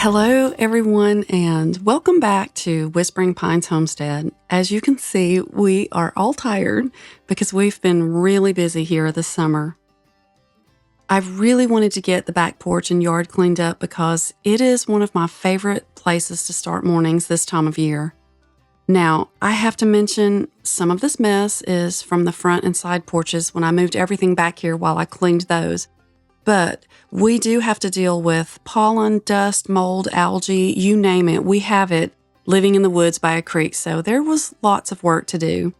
Hello, everyone, and welcome back to Whispering Pines Homestead. As you can see, we are all tired because we've been really busy here this summer. I've really wanted to get the back porch and yard cleaned up because it is one of my favorite places to start mornings this time of year. Now, I have to mention some of this mess is from the front and side porches when I moved everything back here while I cleaned those. But we do have to deal with pollen, dust, mold, algae, you name it. We have it living in the woods by a creek, so there was lots of work to do.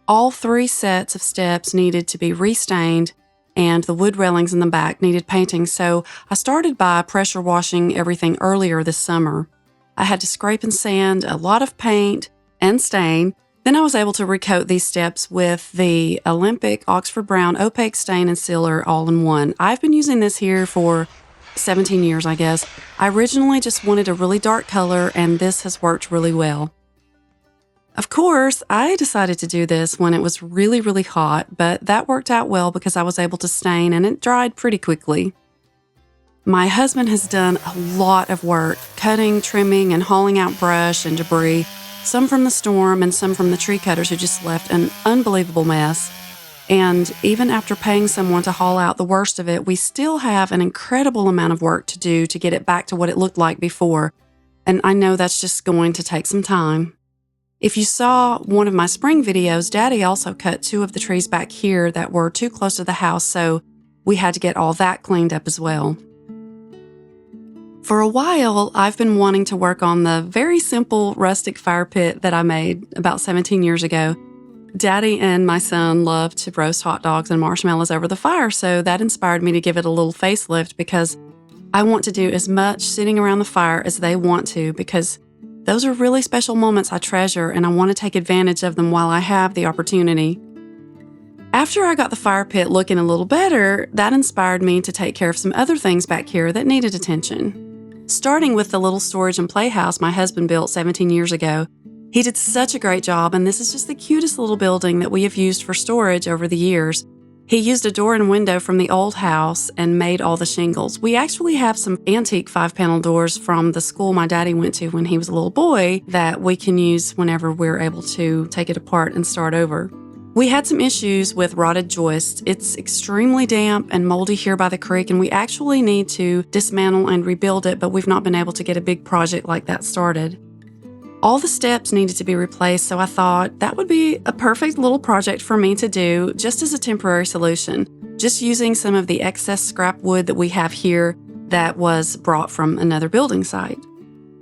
All 3 sets of steps needed to be restained, and the wood railings in the back needed painting, so I started by pressure washing everything earlier this summer. I had to scrape and sand a lot of paint and stain. Then I was able to recoat these steps with the Olympic Oxford Brown opaque stain and sealer all in one. I've been using this here for 17 years, I guess. I originally just wanted a really dark color, and this has worked really well. Of course, I decided to do this when it was really, really hot, but that worked out well because I was able to stain and it dried pretty quickly. My husband has done a lot of work, cutting, trimming, and hauling out brush and debris, some from the storm and some from the tree cutters who just left an unbelievable mess. And even after paying someone to haul out the worst of it, we still have an incredible amount of work to do to get it back to what it looked like before. And I know that's just going to take some time. If you saw one of my spring videos, Daddy also cut 2 of the trees back here that were too close to the house, so we had to get all that cleaned up as well. For a while, I've been wanting to work on the very simple rustic fire pit that I made about 17 years ago. Daddy and my son love to roast hot dogs and marshmallows over the fire, so that inspired me to give it a little facelift because I want to do as much sitting around the fire as they want to because those are really special moments I treasure and I want to take advantage of them while I have the opportunity. After I got the fire pit looking a little better, that inspired me to take care of some other things back here that needed attention. Starting with the little storage and playhouse my husband built 17 years ago. He did such a great job, and this is just the cutest little building that we have used for storage over the years. He used a door and window from the old house and made all the shingles. We actually have some antique 5-panel doors from the school my daddy went to when he was a little boy that we can use whenever we're able to take it apart and start over. We had some issues with rotted joists. It's extremely damp and moldy here by the creek, and we actually need to dismantle and rebuild it, but we've not been able to get a big project like that started. All the steps needed to be replaced, so I thought that would be a perfect little project for me to do just as a temporary solution, just using some of the excess scrap wood that we have here that was brought from another building site.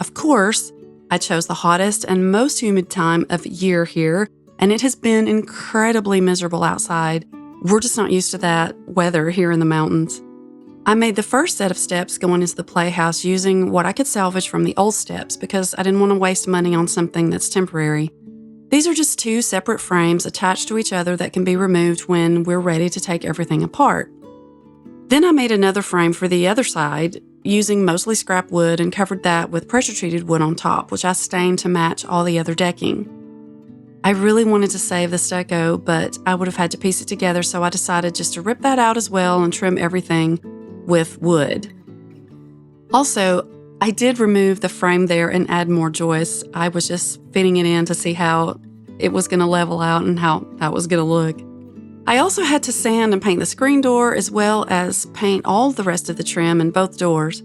Of course, I chose the hottest and most humid time of year here, and it has been incredibly miserable outside. We're just not used to that weather here in the mountains. I made the first set of steps going into the playhouse using what I could salvage from the old steps because I didn't want to waste money on something that's temporary. These are just 2 separate frames attached to each other that can be removed when we're ready to take everything apart. Then I made another frame for the other side using mostly scrap wood and covered that with pressure-treated wood on top, which I stained to match all the other decking. I really wanted to save the stucco, but I would have had to piece it together, so I decided just to rip that out as well and trim everything with wood. Also, I did remove the frame there and add more joists. I was just fitting it in to see how it was going to level out and how that was going to look. I also had to sand and paint the screen door as well as paint all the rest of the trim in both doors.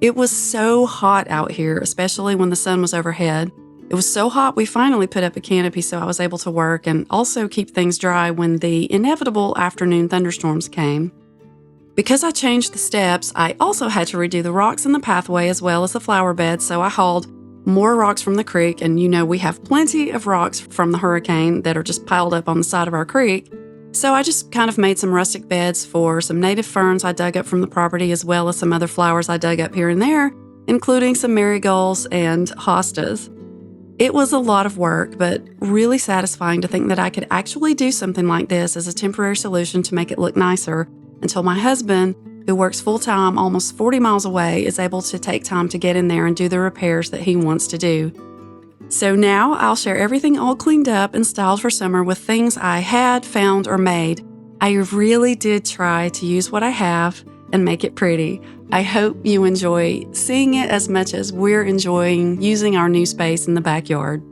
It was so hot out here, especially when the sun was overhead. It was so hot we finally put up a canopy so I was able to work and also keep things dry when the inevitable afternoon thunderstorms came. Because I changed the steps, I also had to redo the rocks in the pathway as well as the flower bed, so I hauled more rocks from the creek, and we have plenty of rocks from the hurricane that are just piled up on the side of our creek. So I just kind of made some rustic beds for some native ferns I dug up from the property as well as some other flowers I dug up here and there, including some marigolds and hostas. It was a lot of work, but really satisfying to think that I could actually do something like this as a temporary solution to make it look nicer until my husband, who works full-time almost 40 miles away, is able to take time to get in there and do the repairs that he wants to do. So now I'll share everything all cleaned up and styled for summer with things I had, found, or made. I really did try to use what I have. and make it pretty. I hope you enjoy seeing it as much as we're enjoying using our new space in the backyard.